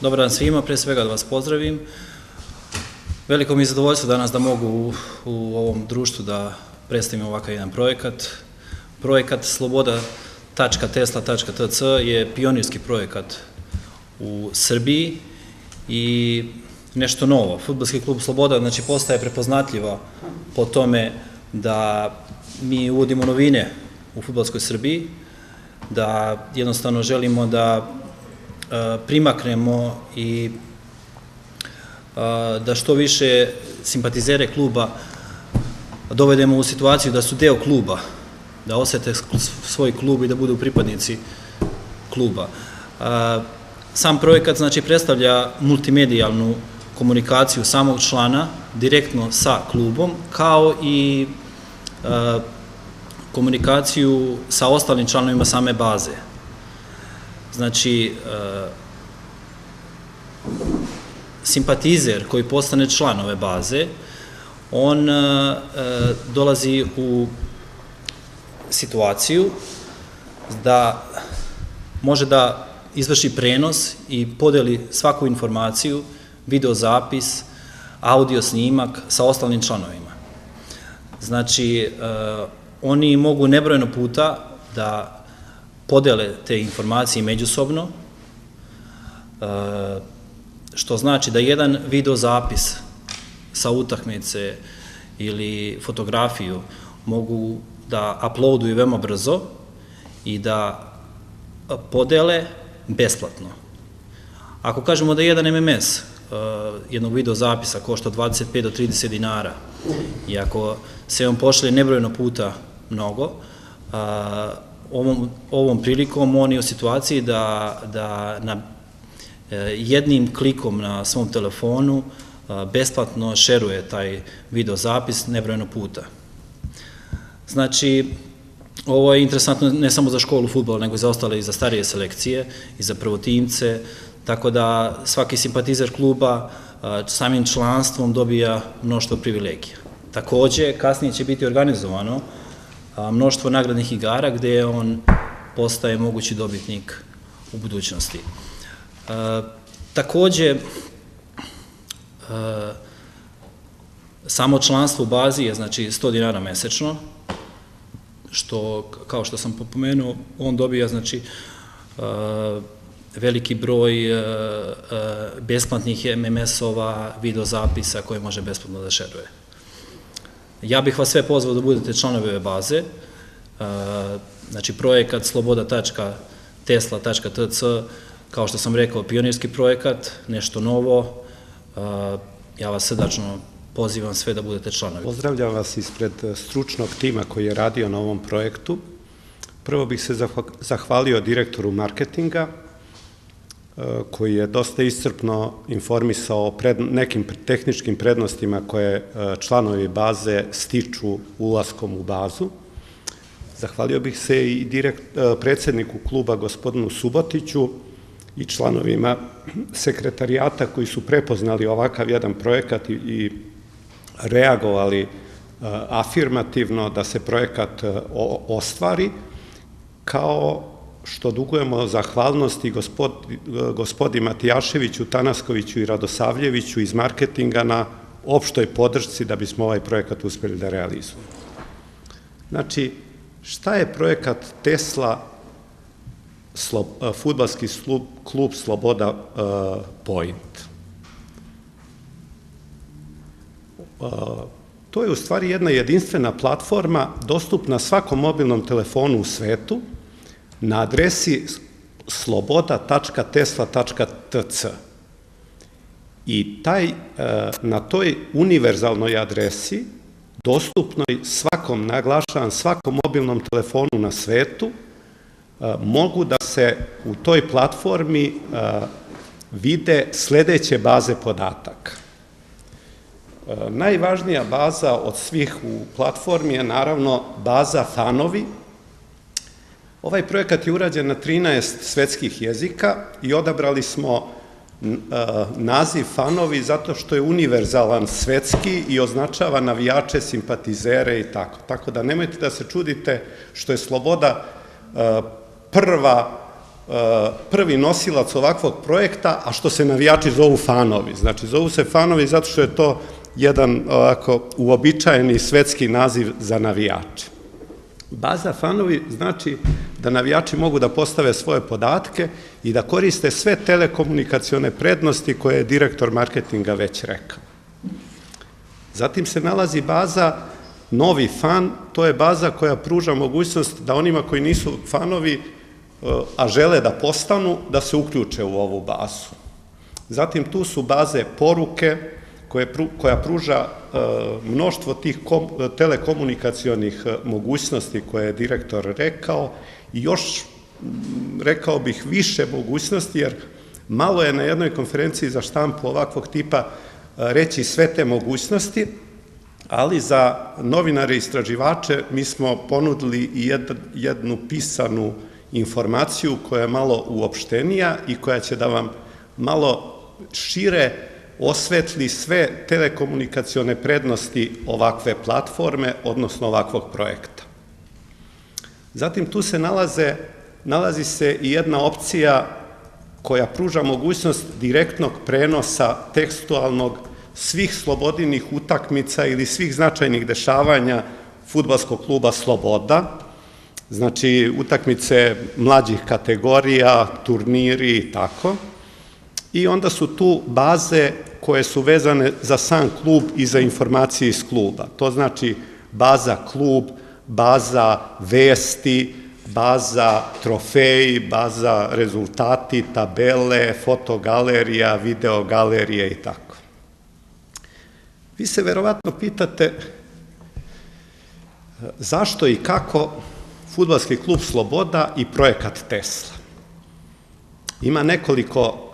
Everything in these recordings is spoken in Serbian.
Dobar dan svima, pre svega da vas pozdravim. Veliko mi je zadovoljstvo danas da mogu u ovom društvu da predstavim ovakav jedan projekat. Projekat sloboda.tesla.tc je pionirski projekat u Srbiji i nešto novo. Fudbalski klub Sloboda postaje prepoznatljiva po tome da mi uvodimo novine u fudbalskoj Srbiji, da jednostavno želimo da primaknemo i da što više simpatizere kluba dovedemo u situaciju da su deo kluba, da osete svoj klub i da budu pripadnici kluba. Sam projekat predstavlja multimedijalnu komunikaciju samog člana direktno sa klubom, kao i komunikaciju sa ostalim članovima same baze. Znači, simpatizer koji postane član ove baze, on dolazi u situaciju da može da izvrši prenos i podeli svaku informaciju, videozapis, audio snimak sa ostalim članovima. Znači, oni mogu nebrojeno puta da podele te informacije međusobno, što znači da jedan videozapis sa utakmice ili fotografiju mogu da uploaduju veoma brzo i da podele besplatno. Ako kažemo da jedan MMS jednog videozapisa košta 25 do 30 dinara i ako se on pošalje nebrojeno puta mnogo, ovom prilikom on je u situaciji da na jednim klikom na svom telefonu besplatno šeruje taj videozapis nebrojeno puta. Znači, ovo je interesantno ne samo za školu fudbala, nego i za ostale i za starije selekcije i za prvotimce, tako da svaki simpatizer kluba samim članstvom dobija mnoštvo privilegija. Takođe, kasnije će biti organizovano mnoštvo nagradnih igara gde on postaje mogući dobitnik u budućnosti. Takođe, samo članstvo u bazi je 100 dinara mesečno, što, kao što sam pomenuo, on dobija veliki broj besplatnih MMS-ova, videozapisa koje može besplatno da šeruje. Ja bih vas sve pozvao da budete članovi ove baze. Znači, projekat sloboda.tesla.tc, kao što sam rekao, pionirski projekat, nešto novo. Ja vas srdačno pozivam sve da budete članovi. Pozdravljam vas ispred stručnog tima koji je radio na ovom projektu. Prvo bih se zahvalio direktoru marketinga, koji je dosta iscrpno informisao o nekim tehničkim prednostima koje članovi baze stiču ulaskom u bazu. Zahvalio bih se i predsedniku kluba gospodinu Subotiću i članovima sekretarijata koji su prepoznali ovakav jedan projekat i reagovali afirmativno da se projekat ostvari, kao što dugujemo zahvalnosti gospodi Matijaševiću, Tanaskoviću i Radosavljeviću iz marketinga na opštoj podršci da bismo ovaj projekat uspeli da realizujemo. Znači, šta je projekat Tesla fudbalski klub Sloboda Point? To je u stvari jedna jedinstvena platforma dostupna svakom mobilnom telefonu u svetu na adresi sloboda.tesla.tc. I na toj univerzalnoj adresi, dostupnoj svakom, naglašavam, svakom mobilnom telefonu na svetu, mogu da se u toj platformi vide sledeće baze podataka. Najvažnija baza od svih u platformi je naravno baza fanovi. Ovaj projekat je urađen na 13 svetskih jezika i odabrali smo naziv fanovi zato što je univerzalan svetski i označava navijače, simpatizere i tako. Tako da nemojte da se čudite što je Sloboda prva prvi nosilac ovakvog projekta, a što se navijači zovu fanovi. Znači, zovu se fanovi zato što je to jedan ovako uobičajeni svetski naziv za navijače. Baza fanovi znači da navijači mogu da postave svoje podatke i da koriste sve telekomunikacione prednosti koje je direktor marketinga već rekao. Zatim se nalazi baza Novi fan, to je baza koja pruža mogućnost da onima koji nisu fanovi, a žele da postanu, da se uključe u ovu bazu. Zatim tu su baze poruke, koja pruža mnoštvo tih telekomunikacionih mogućnosti koje je direktor rekao i još, rekao bih, više mogućnosti, jer malo je na jednoj konferenciji za štampu ovakvog tipa reći sve te mogućnosti, ali za novinare i istraživače mi smo ponudili i jednu pisanu informaciju koja je malo uopštenija i koja će da vam malo šire osvetli sve telekomunikacione prednosti ovakve platforme, odnosno ovakvog projekta. Zatim tu se nalazi se i jedna opcija koja pruža mogućnost direktnog prenosa tekstualnog svih slobodinih utakmica ili svih značajnih dešavanja fudbalskog kluba Sloboda, znači utakmice mlađih kategorija, turniri i tako. I onda su tu baze koje su vezane za sam klub i za informacije iz kluba. To znači baza klub, baza vesti, baza trofeji, baza rezultati, tabele, fotogalerija, videogalerije i tako. Vi se verovatno pitate zašto i kako Fudbalski klub Sloboda i projekat Tesla. Ima nekoliko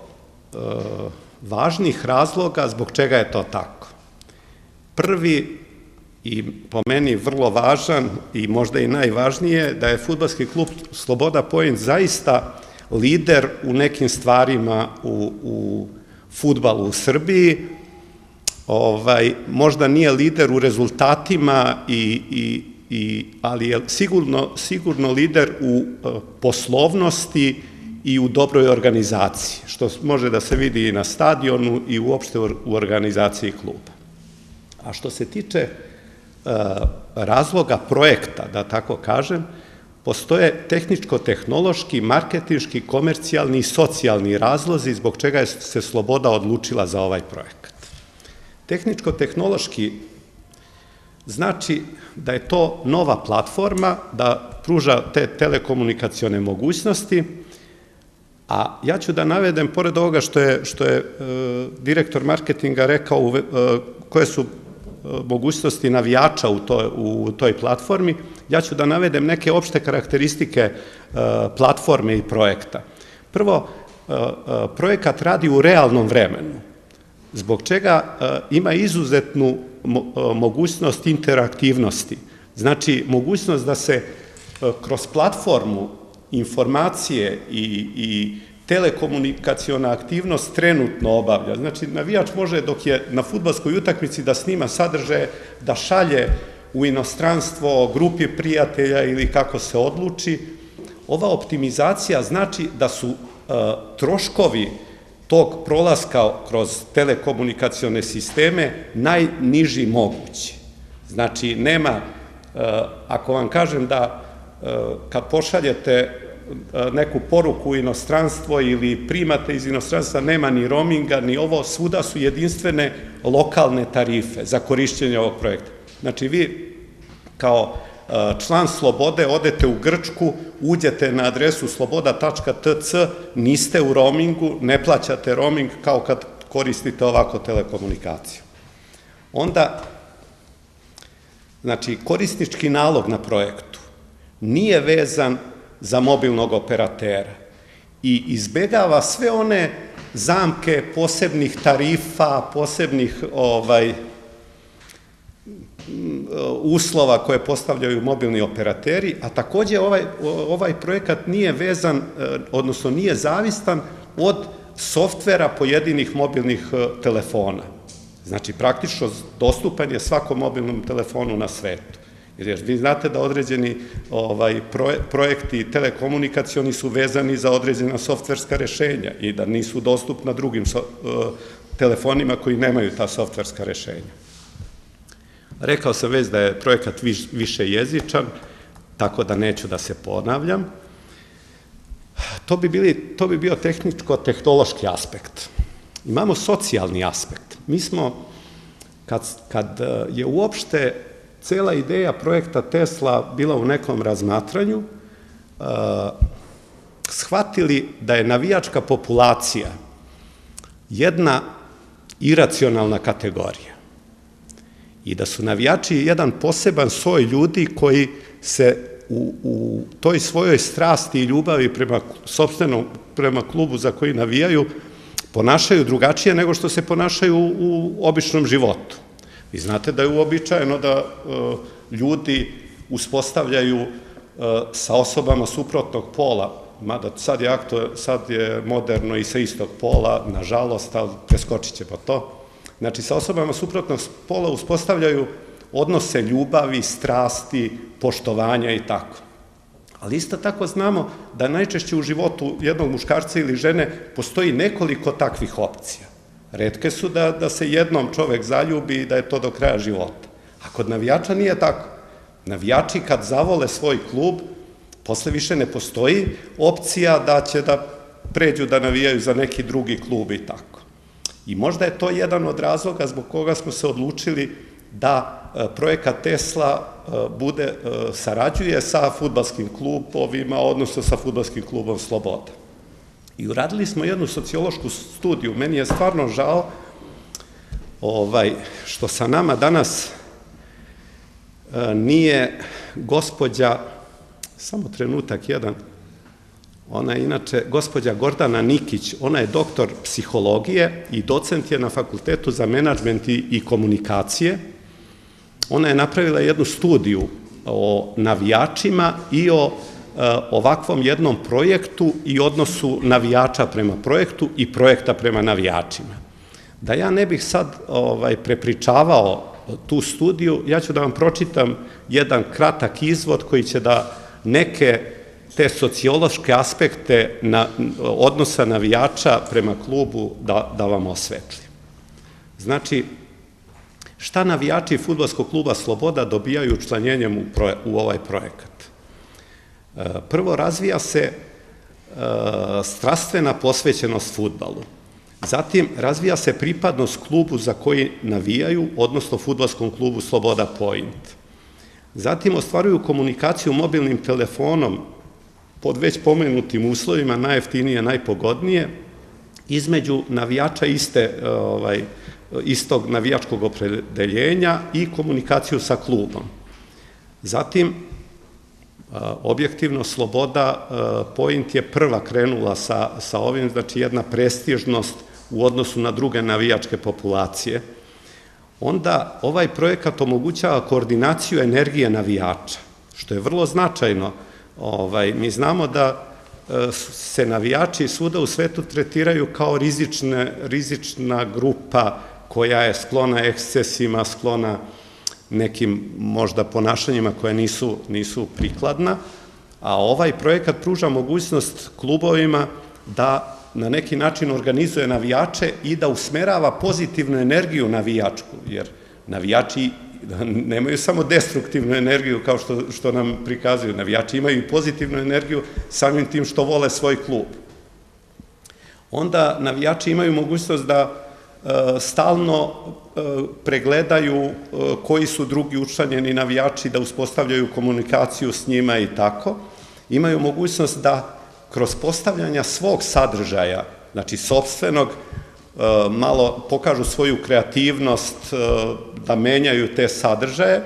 važnih razloga zbog čega je to tako. Prvi i po meni vrlo važan i možda i najvažnije da je Fudbalski klub Sloboda Point zaista lider u nekim stvarima u fudbalu u Srbiji. Možda nije lider u rezultatima, ali je sigurno lider u poslovnosti i u dobroj organizaciji, što može da se vidi i na stadionu i uopšte u organizaciji kluba. A što se tiče razloga projekta, da tako kažem, postoje tehničko-tehnološki, marketinški, komercijalni i socijalni razlozi zbog čega se Sloboda odlučila za ovaj projekat. Tehničko-tehnološki znači da je to nova platforma, da pruža te telekomunikacione mogućnosti, a ja ću da navedem, pored ovoga što je direktor marketinga rekao koje su mogućnosti navijača u toj platformi, ja ću da navedem neke opšte karakteristike platforme i projekta. Prvo, projekat radi u realnom vremenu, zbog čega ima izuzetnu mogućnost interaktivnosti. Znači, mogućnost da se kroz platformu informacije i telekomunikaciona aktivnost trenutno obavlja. Znači, navijač može dok je na fudbalskoj utakmici da snima sadržaje, da šalje u inostranstvo grupi prijatelja ili kako se odluči. Ova optimizacija znači da su troškovi tog prolaska kroz telekomunikacione sisteme najniži mogući. Znači, nema, ako vam kažem da kad pošaljete neku poruku u inostranstvo ili primate iz inostranstva, nema ni roaminga, ni ovo, svuda su jedinstvene lokalne tarife za korišćenje ovog projekta. Znači, vi kao član Slobode odete u Grčku, uđete na adresu sloboda.tc, niste u roamingu, ne plaćate roaming kao kad koristite ovako telekomunikaciju. Onda, znači, korisnički nalog na projektu nije vezan za mobilnog operatera i izbegava sve one zamke posebnih tarifa, posebnih uslova koje postavljaju mobilni operateri, a takođe ovaj projekat nije vezan, odnosno nije zavistan od softvera pojedinih mobilnih telefona. Znači, praktično dostupan je svakom mobilnom telefonu na svetu. Jer vi znate da određeni projekti telekomunikacioni su vezani za određena softverska rešenja i da nisu dostupna drugim telefonima koji nemaju ta softverska rešenja. Rekao sam već da je projekat višejezičan, tako da neću da se ponavljam. To bi bio tehničko-tehnološki aspekt. Imamo socijalni aspekt. Mi smo, kad je uopšte cela ideja projekta Tesla bila u nekom razmatranju, shvatili da je navijačka populacija jedna iracionalna kategorija i da su navijači jedan poseban soj ljudi koji se u toj svojoj strasti i ljubavi prema klubu za koji navijaju ponašaju drugačije nego što se ponašaju u običnom životu. Vi znate da je uobičajeno da ljudi uspostavljaju sa osobama suprotnog pola, mada sad je moderno i sa istog pola, nažalost, ali preskočit ćemo to. Znači, sa osobama suprotnog pola uspostavljaju odnose ljubavi, strasti, poštovanja i tako. Ali isto tako znamo da najčešće u životu jednog muškarca ili žene postoji nekoliko takvih opcija. Retke su da se jednom čovek zaljubi i da je to do kraja života. A kod navijača nije tako. Navijači kad zavole svoj klub, posle više ne postoji opcija da će da pređu da navijaju za neki drugi klub i tako. I možda je to jedan od razloga zbog koga smo se odlučili da projekat Tesla sarađuje sa fudbalskim klubovima, odnosno sa fudbalskim klubom Sloboda. I uradili smo jednu sociološku studiju. Meni je stvarno žao što sa nama danas nije gospođa, samo trenutak jedan, ona je inače gospođa Gordana Nikić, ona je doktor psihologije i docent je na Fakultetu za menadžment i komunikacije. Ona je napravila jednu studiju o navijačima i o ovakvom jednom projektu i odnosu navijača prema projektu i projekta prema navijačima. Da ja ne bih sad prepričavao tu studiju, ja ću da vam pročitam jedan kratak izvod koji će da neke te sociološke aspekte odnosa navijača prema klubu da vam osvetli. Znači, šta navijači fudbalskog kluba Sloboda dobijaju učlanjenjem u ovaj projekat? Prvo, razvija se strastvena posvećenost fudbalu. Zatim, razvija se pripadnost klubu za koji navijaju, odnosno fudbalskom klubu Sloboda Point. Zatim, ostvaruju komunikaciju mobilnim telefonom pod već pomenutim uslovima, najjeftinije, najpogodnije, između navijača istog navijačkog opredeljenja i komunikaciju sa klubom. Zatim, objektivno, Sloboda Point je prva krenula sa ovim, znači jedna prestižnost u odnosu na druge navijačke populacije. Onda ovaj projekat omogućava koordinaciju energije navijača, što je vrlo značajno. Mi znamo da se navijači svuda u svetu tretiraju kao rizična grupa koja je sklona ekscesima, sklona nekim možda ponašanjima koje nisu prikladna, a ovaj projekat pruža mogućnost klubovima da na neki način organizuje navijače i da usmerava pozitivnu energiju navijačku, jer navijači nemaju samo destruktivnu energiju kao što nam prikazuju, navijači imaju i pozitivnu energiju samim tim što vole svoj klub. Onda navijači imaju mogućnost da stalno pregledaju koji su drugi učlanjeni navijači, da uspostavljaju komunikaciju s njima i tako. Imaju mogućnost da kroz postavljanja svog sadržaja, znači sopstvenog, malo pokažu svoju kreativnost, da menjaju te sadržaje.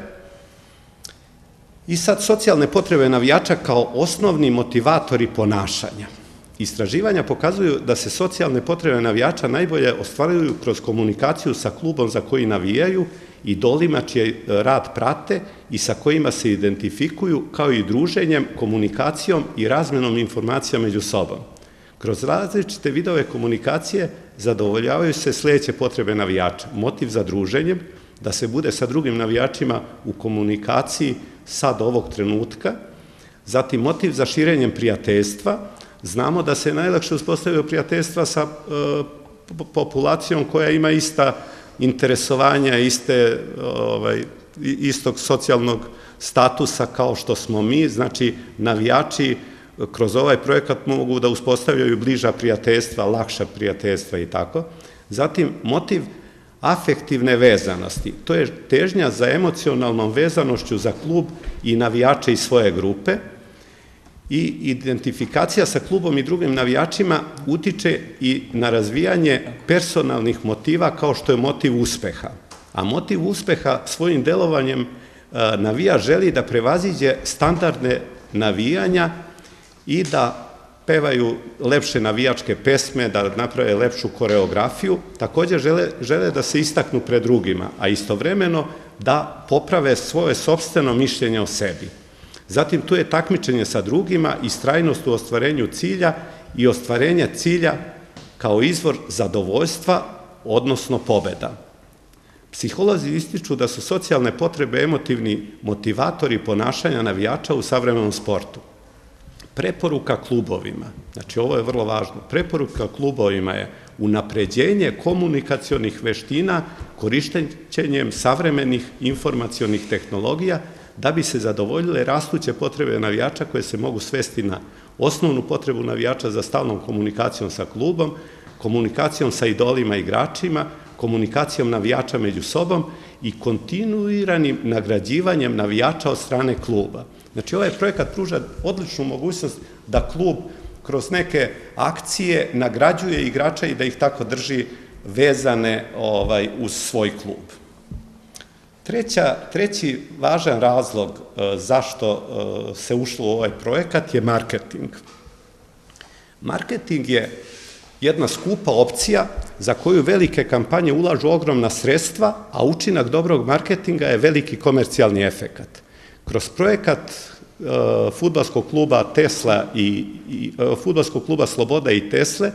I sad socijalne potrebe navijača kao osnovni motivatori ponašanja. Istraživanja pokazuju da se socijalne potrebe navijača najbolje ostvaruju kroz komunikaciju sa klubom za koji navijaju, idolima čiji rad prate i sa kojima se identifikuju, kao i druženjem, komunikacijom i razmenom informacija među sobom. Kroz različite vidove komunikacije zadovoljavaju se sledeće potrebe navijača. Motiv za druženjem, da se bude sa drugim navijačima u komunikaciji sad ovog trenutka, zatim motiv za širenjem prijateljstva, znamo da se najlakše uspostavljaju prijateljstva sa populacijom koja ima ista interesovanja, istog socijalnog statusa kao što smo mi, znači navijači kroz ovaj projekat mogu da uspostavljaju bliža prijateljstva, lakša prijateljstva i tako. Zatim, motiv afektivne vezanosti, to je težnja za emocionalnom vezanošću za klub i navijače iz svoje grupe i identifikacija sa klubom i drugim navijačima utiče i na razvijanje personalnih motiva kao što je motiv uspeha. A motiv uspeha svojim delovanjem navijač želi da prevaziđe standardne navijanja i da pevaju lepše navijačke pesme, da naprave lepšu koreografiju, takođe žele da se istaknu pred drugima, a istovremeno da poprave svoje sopstveno mišljenje o sebi. Zatim tu je takmičenje sa drugima, istrajnost u ostvarenju cilja i ostvarenje cilja kao izvor zadovoljstva, odnosno pobeda. Psiholozi ističu da su socijalne potrebe emotivni motivatori ponašanja navijača u savremenom sportu. Preporuka klubovima, znači ovo je vrlo važno, preporuka klubovima je unapređenje komunikacionih veština korištenjem savremenih informacionih tehnologija da bi se zadovoljile rastuće potrebe navijača koje se mogu svesti na osnovnu potrebu navijača za stalnom komunikacijom sa klubom, komunikacijom sa idolima i igračima, komunikacijom navijača među sobom i kontinuiranim nagrađivanjem navijača od strane kluba. Znači, ovaj projekat pruža odličnu mogućnost da klub kroz neke akcije nagrađuje igrača i da ih tako drži vezane uz svoj klub. Treći važan razlog zašto se ušlo u ovaj projekat je marketing. Marketing je jedna skupa opcija za koju velike kampanje ulažu ogromna sredstva, a učinak dobrog marketinga je veliki komercijalni efekat. Kroz projekat fudbalskog kluba Tesla i fudbalskog kluba Sloboda i Tesle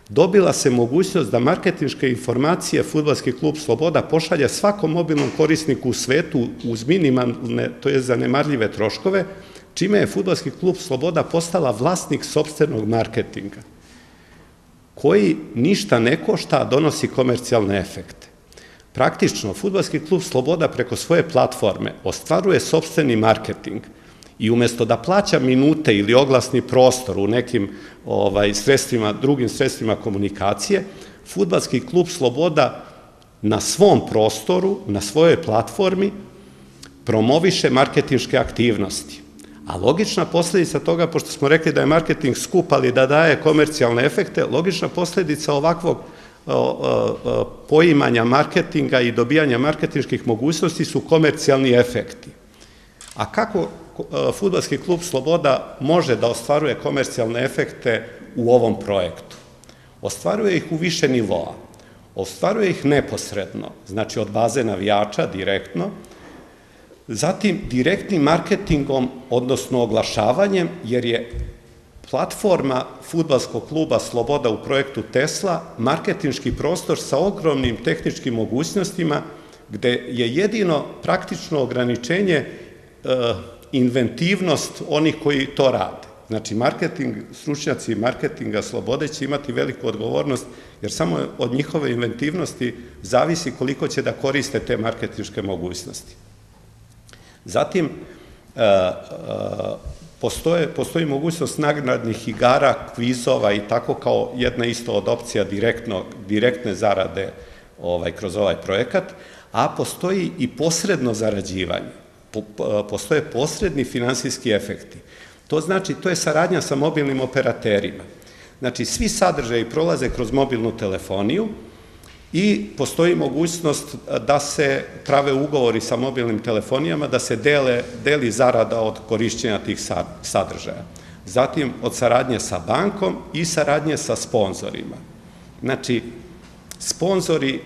dobila se mogućnost da marketinške informacije fudbalski klub Sloboda pošalje svakom mobilnom korisniku u svetu uz minimalne, to je zanemarljive troškove, čime je fudbalski klub Sloboda postala vlasnik sopstvenog marketinga, koji ništa ne košta, a donosi komercijalne efekte. Praktično, fudbalski klub Sloboda preko svoje platforme ostvaruje sopstveni marketing i umesto da plaća minute ili oglasni prostor u nekim drugim sredstvima komunikacije, fudbalski klub Sloboda na svom prostoru, na svojoj platformi promoviše marketinške aktivnosti. A logična posledica toga, pošto smo rekli da je marketing skup, ali da daje komercijalne efekte, logična posledica ovakvog poimanja marketinga i dobijanja marketinških mogućnosti su komercijalni efekti. A kako fudbalski klub Sloboda može da ostvaruje komercijalne efekte u ovom projektu? Ostvaruje ih u više nivoa. Ostvaruje ih neposredno, znači od baze navijača direktno, zatim direktnim marketingom, odnosno oglašavanjem, jer je platforma fudbalskog kluba Sloboda u projektu Tesla marketinški prostor sa ogromnim tehničkim mogućnostima, gde je jedino praktično ograničenje inventivnost onih koji to rade. Znači, stručnjaci marketinga Slobode će imati veliku odgovornost, jer samo od njihove inventivnosti zavisi koliko će da koriste te marketinške mogućnosti. Zatim, postoji mogućnost nagradnih igara, kvizova i tako kao jedna isto od opcija direktne zarade kroz ovaj projekat, a postoji i posredno zarađivanje. Postoje posredni finansijski efekti. To znači, to je saradnja sa mobilnim operaterima. Znači, svi sadržaji prolaze kroz mobilnu telefoniju i postoji mogućnost da se prave ugovori sa mobilnim telefonijama, da se deli zarada od korišćenja tih sadržaja. Zatim, od saradnje sa bankom i saradnje sa sponzorima. Znači, sponzori,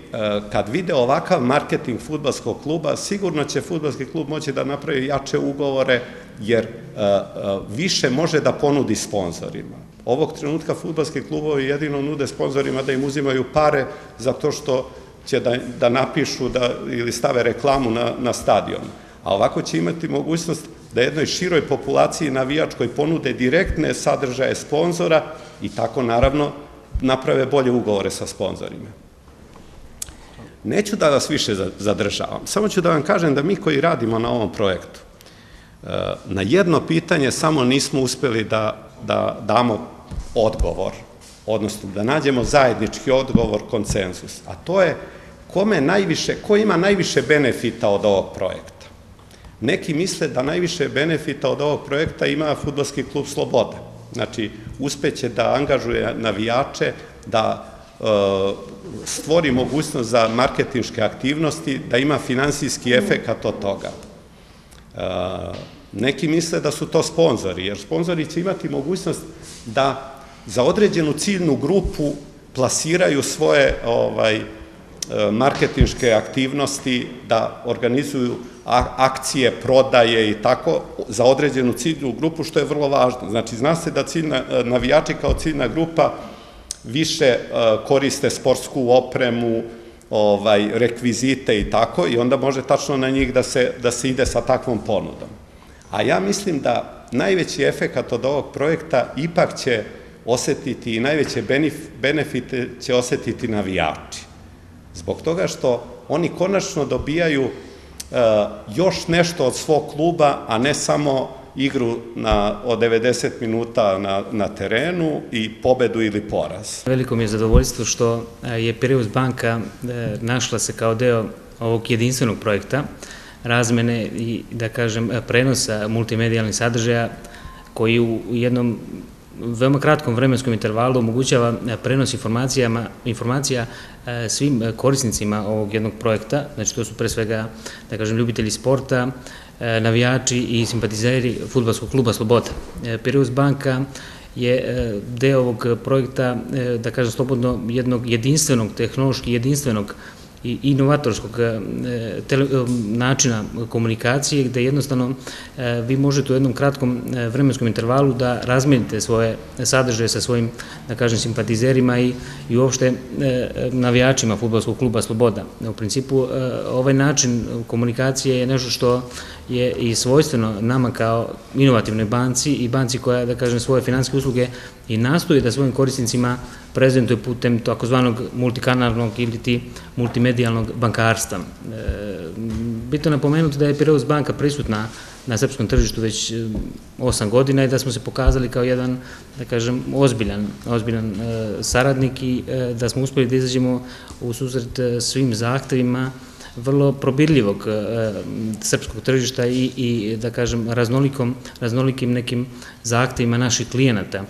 kad vide ovakav marketing fudbalskog kluba, sigurno će fudbalski klub moći da napravi jače ugovore, jer više može da ponudi sponzorima. Ovog trenutka fudbalski klubovi jedino nude sponzorima da im uzimaju pare zato što će da napišu ili stave reklamu na stadion. a ovako će imati mogućnost da jednoj široj populaciji navijačkoj ponude direktne sadržaje sponzora i tako naravno naprave bolje ugovore sa sponzorima. Neću da vas više zadržavam, samo ću da vam kažem da mi koji radimo na ovom projektu, na jedno pitanje samo nismo uspeli da damo odgovor, odnosno da nađemo zajednički odgovor, konsenzus, a to je ko ima najviše benefita od ovog projekta. Neki misle da najviše benefita od ovog projekta ima Fudbalski klub Sloboda. Znači, uspeće da angažuje navijače, da stvori mogućnost za marketinške aktivnosti, da ima finansijski efekat od toga. Neki misle da su to sponzori, jer sponzori će imati mogućnost da za određenu ciljnu grupu plasiraju svoje marketinške aktivnosti, da organizuju akcije, prodaje i tako za određenu ciljnu grupu, što je vrlo važno. Znači, zna se da navijači kao ciljna grupa više koriste sportsku opremu, rekvizite i tako, i onda može tačno na njih da se ide sa takvom ponudom. A ja mislim da najveći efekat od ovog projekta ipak će osetiti i najveće benefite će osetiti navijači. Zbog toga što oni konačno dobijaju još nešto od svog kluba, a ne samo igru od 90 minuta na terenu i pobedu ili poraz. Veliko mi je zadovoljstvo što je Pireus banka našla se kao deo ovog jedinstvenog projekta razmene i, da kažem, prenosa multimedijalnih sadržaja koji u jednom veoma kratkom vremenskom intervalu omogućava prenos informacija svim korisnicima ovog jednog projekta, znači to su pre svega, da kažem, ljubitelji sporta, navijači i simpatizeri Fudbalskog kluba Sloboda. Pireus banka je deo ovog projekta, da kažem slobodno, jednog jedinstvenog, tehnološki jedinstvenog i inovatorskog načina komunikacije, gde jednostavno vi možete u jednom kratkom vremenskom intervalu da razmenite svoje sadržaje sa svojim, da kažem, simpatizerima i uopšte navijačima Fudbalskog kluba Sloboda. U principu, ovaj način komunikacije je nešto što je i svojstveno nama kao inovativnoj banci i banci koja, da kažem, svoje finansijske usluge i nastoji da svojim korisnicima prezentuje putem takozvanog multikanalnog ili ti multimedijalnog bankarstva. Bitno napomenuti da je Pireus banka prisutna na srpskom tržištu već 8 godina i da smo se pokazali kao jedan, da kažem, ozbiljan saradnik i da smo uspeli da izađemo u susret svim zahtevima vrlo probirljivog srpskog tržišta i, da kažem, raznolikim nekim zahtevima naših klijenata.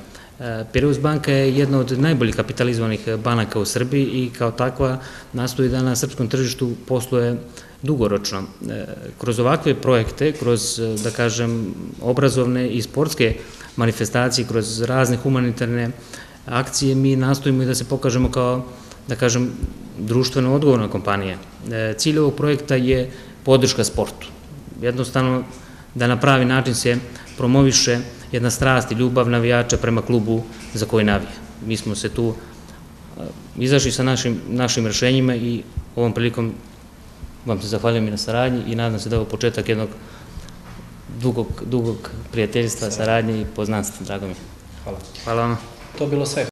Pireus banka je jedna od najboljih kapitalizovanih banaka u Srbiji i kao takva nastoji da na srpskom tržištu posluje dugoročno. Kroz ovakve projekte, kroz, da kažem, obrazovne i sportske manifestacije, kroz razne humanitarne akcije, mi nastojimo i da se pokažemo kao, da kažem, društveno odgovorna kompanija. Cilj ovog projekta je podrška sportu. Jednostavno da na pravi način se promoviše jedna strast i ljubav navijača prema klubu za koji navija. Mi smo se tu izašli sa našim rešenjima i ovom prilikom vam se zahvaljujem i na saradnji i nadam se da je ovo početak jednog dugog prijateljstva, saradnje i poznanstva. Drago mi je. Hvala. Hvala vam. To je bilo sve.